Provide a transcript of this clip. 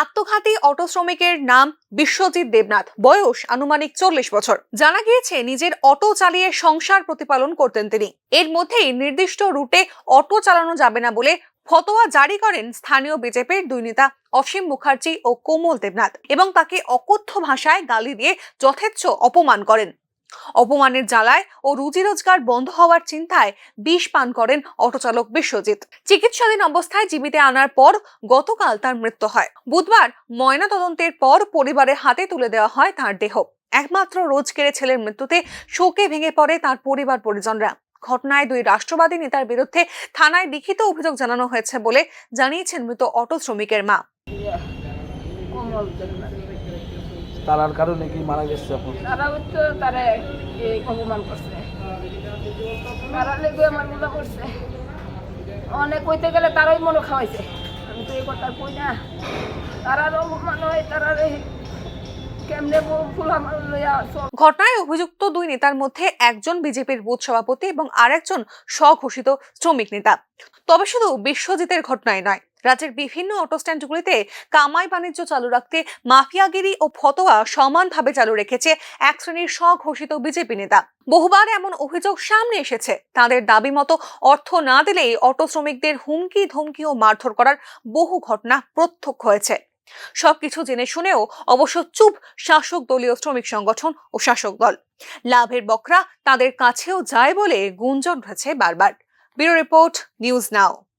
আত্মঘাতী অটো শ্রমিকের নাম বিশ্বজিৎ দেবনাথ, বয়স আনুমানিক 40 বছর। জানা গিয়েছে নিজের অটো চালিয়ে সংসার প্রতিপালন করতেন তিনি। এর মধ্যেই নির্দিষ্ট রুটে অটো চালানো যাবে না বলে ফতোয়া জারি করেন স্থানীয় বিজেপির দুই নেতা অসীম মুখার্জি ও কোমল দেবনাথ, এবং তাকে অকথ্য ভাষায় গালি দিয়ে যথেচ্ছ অপমান করেন। অপমানের জ্বালায় ও রুজি রোজগার বন্ধ হওয়ার চিন্তায় বিষ পান করেন অটোচালক বিশ্বজিৎ। চিকিৎসাধীন অবস্থায় জীবিতে আনার পর গতকাল তার মৃত্যু হয়। বুধবার ময়না তদন্তের পর পরিবারের হাতে তুলে দেওয়া হয় তার দেহ। একমাত্র রোজগেরে ছেলের মৃত্যুতে শোকে ভেঙে পড়ে তার পরিবার পরিজনরা। ঘটনায় দুই রাষ্ট্রবাদী নেতার বিরুদ্ধে থানায় লিখিত অভিযোগ জানানো হয়েছে বলে জানিয়েছেন মৃত অটো শ্রমিকের মা। তারার কারণে কি মারা গেছে? তারা হচ্ছে তারা এই অপমান করছে, তারা লেগে আমার মনে করছে অনেক কইতে গেলে তারাই মনে খাওয়াইছে। আমি তো এই কথা কই না, তারার অপমান হয়, তারা কেমনে ফুল আমার লইয়া। ঘটনায় অভিযুক্ত দুই নেতার মধ্যে একজন বিজেপির বুথ সভাপতি এবং আরেকজন স্বঘোষিত শ্রমিক নেতা। তবে শুধু বিশ্বজিতের ঘটনায় নয়, রাজ্যের বিভিন্ন অটো স্ট্যান্ডগুলিতে কামাই বাণিজ্য চালু রাখতে মাফিয়াগিরি ও ফতোয়া সমানভাবে চালু রেখেছে এক শ্রেণীর স্বঘোষিত বিজেপি নেতা। বহুবার এমন অভিযোগ সামনে এসেছে। তাদের দাবি মতো অর্থ না দিলেই অটো শ্রমিকদের হুমকি ধমকি ও মারধর করার বহু ঘটনা প্রত্যক্ষ হয়েছে। সবকিছু জেনে শুনেও অবশ্য চুপ শাসক দলীয় শ্রমিক সংগঠন ও শাসক দল। লাভের বকরা তাদের কাছেও যায় বলে গুঞ্জন উঠেছে বারবার। Bureau report, news now.